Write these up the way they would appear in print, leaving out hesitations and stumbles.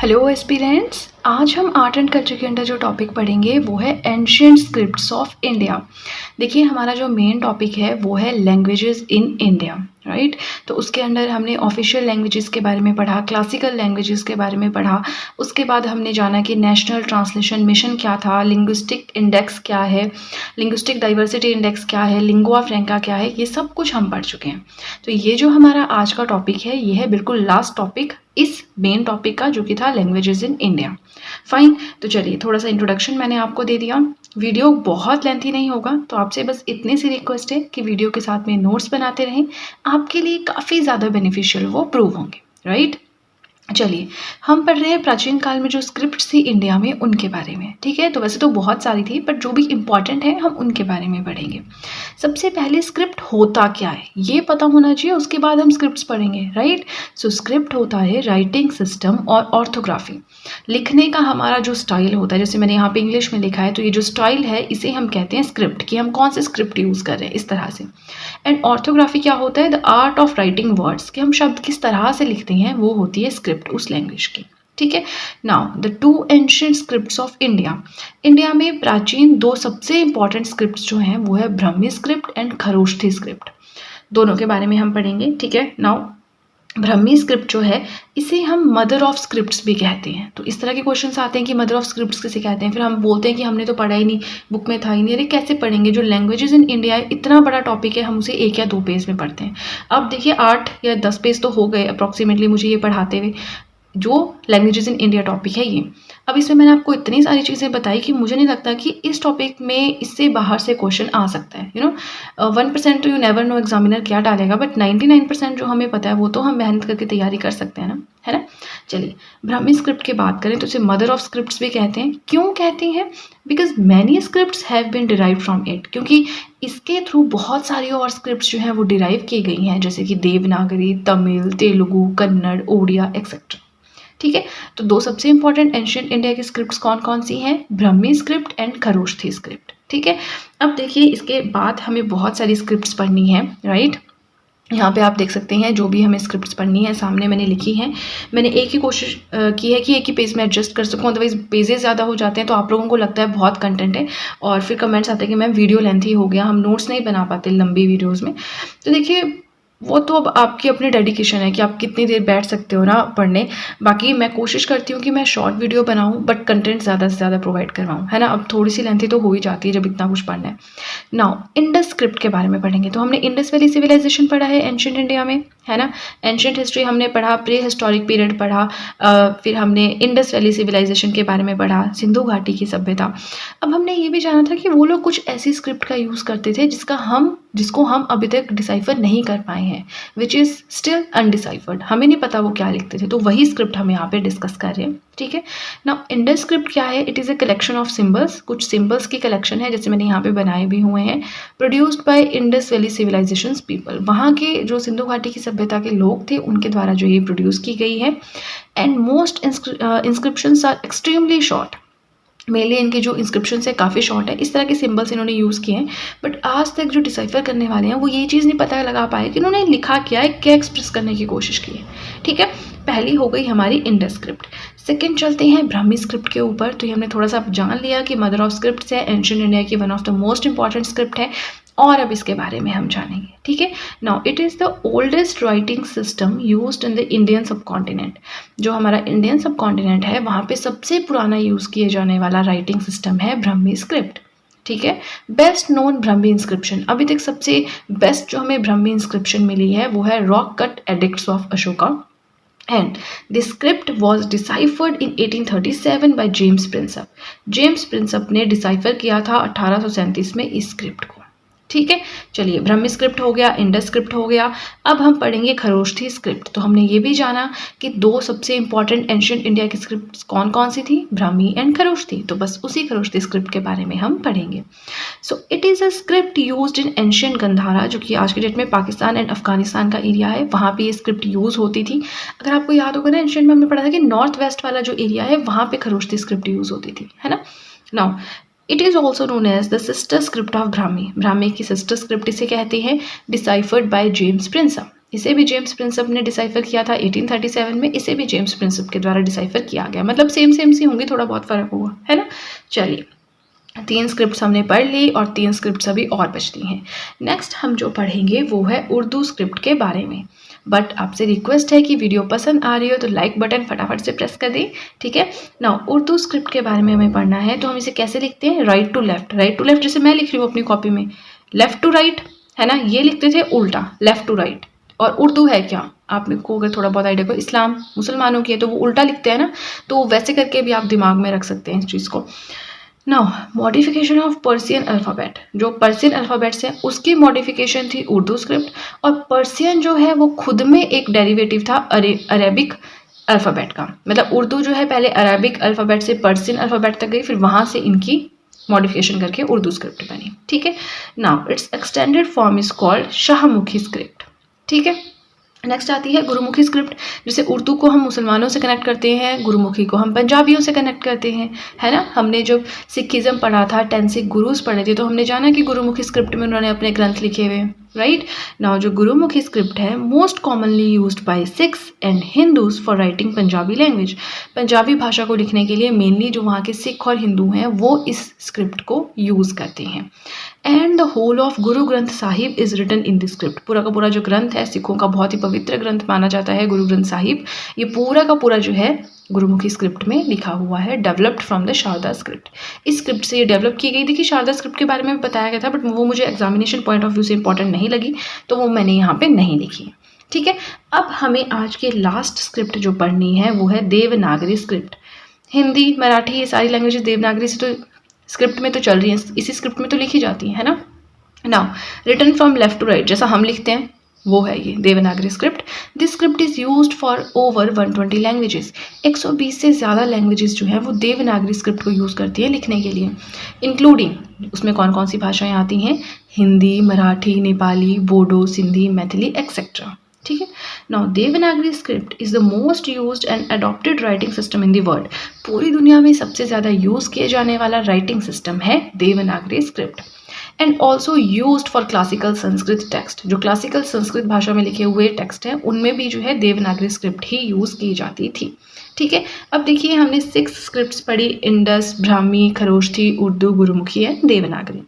Hello aspirants, आज हम art and culture के अंदर जो टॉपिक पढ़ेंगे वो है एंशिएंट स्क्रिप्ट्स ऑफ इंडिया। देखिए, हमारा जो मेन टॉपिक है वो है लैंग्वेजेस इन इंडिया, राइट। तो उसके अंदर हमने ऑफिशियल लैंग्वेजेस के बारे में पढ़ा, क्लासिकल लैंग्वेजेस के बारे में पढ़ा। उसके बाद हमने जाना कि नेशनल ट्रांसलेशन मिशन क्या था, लिंग्विस्टिक इंडेक्स क्या है, लिंग्विस्टिक डाइवर्सिटी इंडेक्स क्या है, लिंगुआ फ्रैंका क्या है, ये सब कुछ हम पढ़ चुके हैं। तो ये जो हमारा आज का टॉपिक है ये है बिल्कुल लास्ट टॉपिक इस मेन टॉपिक का, जो कि था लैंग्वेजेस इन इंडिया। फाइन, तो चलिए थोड़ा सा इंट्रोडक्शन मैंने आपको दे दिया। वीडियो बहुत लेंथी नहीं होगा, तो आपसे बस इतनी सी रिक्वेस्ट है कि वीडियो के साथ में नोट्स बनाते रहें, आपके लिए काफ़ी ज़्यादा बेनिफिशियल वो प्रूव होंगे, राइट। चलिए, हम पढ़ रहे हैं प्राचीन काल में जो स्क्रिप्ट्स थी इंडिया में उनके बारे में, ठीक है। तो वैसे तो बहुत सारी थी, बट जो भी इंपॉर्टेंट है हम उनके बारे में पढ़ेंगे। सबसे पहले स्क्रिप्ट होता क्या है ये पता होना चाहिए, उसके बाद हम स्क्रिप्ट्स पढ़ेंगे, राइट। सो स्क्रिप्ट होता है राइटिंग सिस्टम और ऑर्थोग्राफी, लिखने का हमारा जो स्टाइल होता है। जैसे मैंने यहाँ पे इंग्लिश में लिखा है, तो ये जो स्टाइल है इसे हम कहते हैं स्क्रिप्ट, कि हम कौन से स्क्रिप्ट यूज़ कर रहे हैं, इस तरह से। एंड ऑर्थोग्राफी क्या होता है, the art of writing words, कि हम शब्द किस तरह से लिखते हैं, वो होती है स्क्रिप्ट उस लैंग्वेज की, ठीक है। Now the two ancient scripts of India, India में प्राचीन दो सबसे इंपॉर्टेंट स्क्रिप्ट्स जो हैं वो है Brahmi script and Kharosthi script. दोनों के बारे में हम पढ़ेंगे, ठीक है। नाउ ब्राह्मी स्क्रिप्ट जो है इसे हम मदर ऑफ स्क्रिप्ट्स भी कहते हैं। तो इस तरह के क्वेश्चंस आते हैं कि मदर ऑफ स्क्रिप्ट्स किसे कहते हैं, फिर हम बोलते हैं कि हमने तो पढ़ा ही नहीं, बुक में था ही नहीं। अरे कैसे पढ़ेंगे, जो लैंग्वेजेस इन इंडिया है इतना बड़ा टॉपिक है, हम उसे 1 या 2 पेज में पढ़ते हैं। अब देखिए 8 या 10 पेज तो हो गए अप्रॉक्सीमेटली मुझे ये पढ़ाते हुए, जो लैंग्वेजेस इन इंडिया टॉपिक है ये। अब इसमें मैंने आपको इतनी सारी चीज़ें बताई कि मुझे नहीं लगता कि इस टॉपिक में इससे बाहर से क्वेश्चन आ सकता है। 1% तो यू नेवर नो एग्जामिनर क्या डालेगा, बट 99% जो हमें पता है वो तो हम मेहनत करके तैयारी कर सकते हैं ना, है ना। चलिए, ब्राह्मी स्क्रिप्ट की बात करें तो इसे मदर ऑफ स्क्रिप्ट्स भी कहते हैं। क्यों कहते हैं? Because many scripts have been derive from it, क्योंकि इसके थ्रू बहुत सारी और स्क्रिप्ट्स जो हैं वो डिराइव की गई हैं, जैसे कि देवनागरी, तमिल, तेलुगु, कन्नड़, ओडिया एक्सेट्रा, ठीक है। तो दो सबसे इंपॉर्टेंट एंशिएंट इंडिया की स्क्रिप्ट्स कौन कौन सी हैं? Brahmi script and Kharosthi script, ठीक है। अब देखिए, इसके बाद हमें बहुत सारी स्क्रिप्ट्स पढ़नी है, राइट। यहाँ पे आप देख सकते हैं जो भी हमें स्क्रिप्ट्स पढ़नी है सामने मैंने लिखी है। मैंने एक ही कोशिश की है कि एक ही पेज में एडजस्ट कर सकूँ, अदरवाइज पेजेस ज़्यादा हो जाते हैं तो आप लोगों को लगता है बहुत कंटेंट है, और फिर कमेंट्स आते हैं कि मैम वीडियो लेंथी हो गया, हम नोट्स नहीं बना पाते लंबी वीडियोज़ में। तो देखिए, वो तो अब आपकी अपनी डेडिकेशन है कि आप कितनी देर बैठ सकते हो ना पढ़ने। बाकी मैं कोशिश करती हूँ कि मैं शॉर्ट वीडियो बनाऊँ, बट कंटेंट ज़्यादा से ज़्यादा प्रोवाइड करवाऊँ, है ना। अब थोड़ी सी लेंथी तो हो ही जाती है जब इतना कुछ पढ़ना है। नाउ इंडस स्क्रिप्ट के बारे में पढ़ेंगे। तो हमने इंडस वैली सिविलाइजेशन पढ़ा है एंशिएंट इंडिया में, है ना। एंशिएंट हिस्ट्री हमने पढ़ा, प्री हिस्टोरिक पीरियड पढ़ा, फिर हमने इंडस वैली सिविलाइजेशन के बारे में पढ़ा, सिंधु घाटी की सभ्यता। अब हमने ये भी जाना था कि वो लोग कुछ ऐसी स्क्रिप्ट का यूज़ करते थे जिसको हम अभी तक डिसाइफर नहीं कर पाए हैं, विच इज़ स्टिल अनडिसाइफर्ड। हमें नहीं पता वो क्या लिखते थे, तो वही स्क्रिप्ट हम यहाँ पे डिस्कस कर रहे हैं, ठीक है। नाउ इंडस स्क्रिप्ट क्या है? It is a collection of symbols, कुछ सिंबल्स की कलेक्शन है, जैसे मैंने यहाँ पे बनाए भी हुए हैं। Produced by Indus valley civilisations people, वहाँ के जो सिंधु घाटी की सभ्यता के लोग थे उनके द्वारा जो ये प्रोड्यूस की गई है। And most inscriptions are extremely short, mainly इनके जो इंस्क्रिप्शन है काफ़ी शॉर्ट है। इस तरह के सिंबल्स इन्होंने यूज़ किए हैं, बट आज तक जो डिसाइफर करने वाले हैं वो ये चीज़ नहीं पता लगा पाए कि उन्होंने लिखा क्या है, क्या एक्सप्रेस करने की कोशिश की है, ठीक है। पहली हो गई हमारी इंडस स्क्रिप्ट। सेकंड चलते हैं ब्राह्मी स्क्रिप्ट के ऊपर। तो ये हमने थोड़ा सा जान लिया कि मदर ऑफ स्क्रिप्ट्स है, एंशिएंट इंडिया की one of the most important script है, और अब इसके बारे में हम जानेंगे, ठीक है। Now it is the oldest writing system used in the Indian सब कॉन्टिनेंट। जो हमारा इंडियन सब कॉन्टिनेंट है वहाँ पे सबसे पुराना यूज़ किए जाने वाला राइटिंग सिस्टम है ब्राह्मी स्क्रिप्ट, ठीक है। बेस्ट नोन ब्राह्मी इंस्क्रिप्शन, अभी तक सबसे बेस्ट जो हमें ब्राह्मी इंस्क्रिप्शन मिली है वो है rock cut edicts of Ashoka, and the script was deciphered in 1837 by James Prinsep. James Prinsep ने डिसाइफर किया था 1837 में इस स्क्रिप्ट को, ठीक है। चलिए, ब्राह्मी स्क्रिप्ट हो गया, इंडस स्क्रिप्ट हो गया। अब हम पढ़ेंगे खरोष्ठी स्क्रिप्ट। तो हमने ये भी जाना कि दो सबसे इंपॉर्टेंट एंशिएंट इंडिया की स्क्रिप्ट कौन कौन सी थी, ब्राह्मी एंड खरोष्ठी। तो बस उसी खरोष्ठी स्क्रिप्ट के बारे में हम पढ़ेंगे। So it is a script used in ancient Gandhara, जो कि आज के डेट में पाकिस्तान एंड अफगानिस्तान का एरिया है, वहाँ पे ये स्क्रिप्ट यूज़ होती थी। अगर आपको याद होगा ना, एंशिएंट में हमने पढ़ा था कि नॉर्थ वेस्ट वाला जो एरिया है वहाँ पे खरोष्ठी स्क्रिप्ट यूज़ होती थी, है ना। Now it is also known as the sister script of Brahmi. Brahmi की सिस्टर स्क्रिप्ट इसे कहते हैं, डिसाइफर्ड बाय जेम्स प्रिंसअप। इसे भी जेम्स प्रिंसप ने डिसाइफर किया था 1837 में, इसे भी जेम्स प्रिंसप के द्वारा डिसाइफर किया गया, मतलब सेम सेम सी होंगी, थोड़ा बहुत फ़र्क होगा, है ना। चलिए 3 स्क्रिप्ट्स हमने पढ़ ली और 3 स्क्रिप्ट्स अभी और बचती हैं। नेक्स्ट हम जो पढ़ेंगे वो है उर्दू स्क्रिप्ट के बारे में। बट आपसे रिक्वेस्ट है कि वीडियो पसंद आ रही हो तो लाइक बटन फटाफट से प्रेस कर दें, ठीक है ना। उर्दू स्क्रिप्ट के बारे में हमें पढ़ना है तो हम इसे कैसे लिखते हैं, right to left. Right to left जैसे मैं लिख रही हूँ अपनी कॉपी में, लेफ्ट टू राइट, है ना। ये लिखते थे उल्टा, लेफ्ट टू राइट। और उर्दू है क्या, आपको अगर थोड़ा बहुत आइडिया को, इस्लाम मुसलमानों की है तो वो उल्टा लिखते हैं ना, तो वैसे करके भी आप दिमाग में रख सकते हैं इस चीज़ को। Now modification of Persian alphabet, जो पर्सियन अल्फ़ाबेट्स है उसकी मॉडिफिकेशन थी उर्दू स्क्रिप्ट। और पर्सियन जो है वो खुद में एक डेरिवेटिव था अरेबिक अल्फ़ाबेट का, मतलब उर्दू जो है पहले अरेबिक अल्फ़ाबेट से पर्सियन अल्फ़ाबेट तक गई, फिर वहाँ से इनकी मॉडिफिकेशन करके उर्दू स्क्रिप्ट बनी, ठीक है। Now it's extended form is called Shahmukhi script, ठीक है। नेक्स्ट आती है गुरुमुखी स्क्रिप्ट। जैसे उर्दू को हम मुसलमानों से कनेक्ट करते हैं, गुरुमुखी को हम पंजाबियों से कनेक्ट करते हैं, है ना। हमने जब सिखिज़म पढ़ा था, 10 सिख गुरुज पढ़े थे, तो हमने जाना कि गुरुमुखी स्क्रिप्ट में उन्होंने अपने ग्रंथ लिखे हुए, राइट। नाउ जो गुरुमुखी स्क्रिप्ट है most commonly used by Sikhs and Hindus for writing Punjabi language. Punjabi भाषा को लिखने के लिए मेनली जो वहाँ के सिख और हिंदू हैं वो इस स्क्रिप्ट को यूज़ करते हैं। And the whole of Guru Granth Sahib is written in this script. पूरा का पूरा जो ग्रंथ है, सिखों का बहुत ही पवित्र ग्रंथ माना जाता है गुरु ग्रंथ साहिब, ये पूरा का पूरा जो है गुरुमुखी स्क्रिप्ट में लिखा हुआ है, developed from the Sharada script. इस स्क्रिप्ट से ये डेवलप की गई थी। कि शारदा स्क्रिप्ट के बारे में बताया गया था बट वो मुझे एग्जामिनेशन पॉइंट ऑफ व्यू से इंपॉर्टेंट नहीं लगी, तो वो मैंने यहाँ पे नहीं लिखी, ठीक है। अब हमें आज के लास्ट स्क्रिप्ट जो पढ़नी है वो है देवनागरी स्क्रिप्ट। हिंदी, मराठी, ये सारी लैंग्वेजेस देवनागरी से तो स्क्रिप्ट में तो चल रही हैं, इसी स्क्रिप्ट में तो लिखी जाती है ना। Now written from left to right, जैसा हम लिखते हैं वो है ये Devanagari script. This script is used for over 120 languages. 120 से ज़्यादा लैंग्वेजेस जो है वो देवनागरी स्क्रिप्ट को यूज़ करती है लिखने के लिए, इंक्लूडिंग उसमें कौन कौन सी भाषाएं आती हैं, हिंदी, मराठी, नेपाली, बोडो, सिंधी, मैथिली एक्सेट्रा, ठीक है। Now Devanagari script is the most used and adopted writing system in the world. पूरी दुनिया में सबसे ज़्यादा यूज़ किए जाने वाला राइटिंग सिस्टम है Devanagari script. And also used for classical Sanskrit text. जो क्लासिकल संस्कृत भाषा में लिखे हुए टेक्स्ट हैं उनमें भी जो है देवनागरी स्क्रिप्ट ही यूज़ की जाती थी, ठीक है। अब देखिए हमने 6 स्क्रिप्ट्स पढ़ी, Indus, Brahmi, Kharosthi, Urdu, Gurmukhi and Devanagari.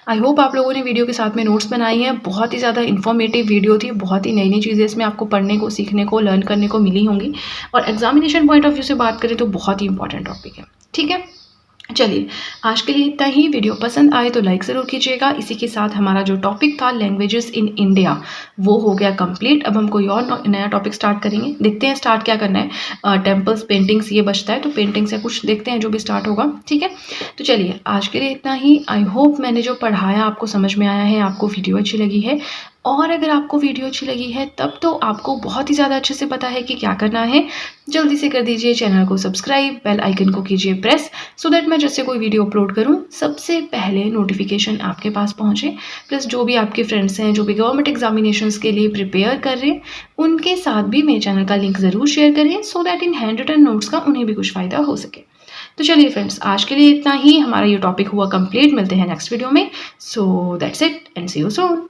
I hope आप लोगों ने वीडियो के साथ में नोट्स बनाए हैं। बहुत ही ज़्यादा इन्फॉर्मेटिव वीडियो थी, बहुत ही नई नई चीज़ें इसमें आपको पढ़ने को, सीखने को, लर्न करने को मिली होंगी, और एग्जामिनेशन पॉइंट ऑफ व्यू से बात करें तो बहुत ही इंपॉर्टेंट टॉपिक है, ठीक है। चलिए आज के लिए इतना ही। वीडियो पसंद आए तो लाइक ज़रूर कीजिएगा। इसी के साथ हमारा जो टॉपिक था लैंग्वेजेस इन इंडिया वो हो गया कंप्लीट। अब हम कोई और नया टॉपिक स्टार्ट करेंगे, देखते हैं स्टार्ट क्या करना है। टेम्पल्स, पेंटिंग्स ये बचता है, तो पेंटिंग से कुछ देखते हैं जो भी स्टार्ट होगा, ठीक है। तो चलिए आज के लिए इतना ही। आई होप मैंने जो पढ़ाया आपको समझ में आया है, आपको वीडियो अच्छी लगी है, और अगर आपको वीडियो अच्छी लगी है तब तो आपको बहुत ही ज़्यादा अच्छे से पता है कि क्या करना है। जल्दी से कर दीजिए चैनल को सब्सक्राइब, बेल आइकन को कीजिए प्रेस, सो दैट मैं जैसे कोई वीडियो अपलोड करूं सबसे पहले नोटिफिकेशन आपके पास पहुंचे। प्लस जो भी आपके फ्रेंड्स हैं जो भी गवर्नमेंट एग्जामिनेशंस के लिए प्रिपेयर कर रहे हैं उनके साथ भी मेरे चैनल का लिंक ज़रूर शेयर करें, so that in hand written notes का उन्हें भी कुछ फ़ायदा हो सके। तो चलिए फ्रेंड्स आज के लिए इतना ही। हमारा ये टॉपिक हुआ कंप्लीट। मिलते हैं नेक्स्ट वीडियो में। So that's it and see you soon.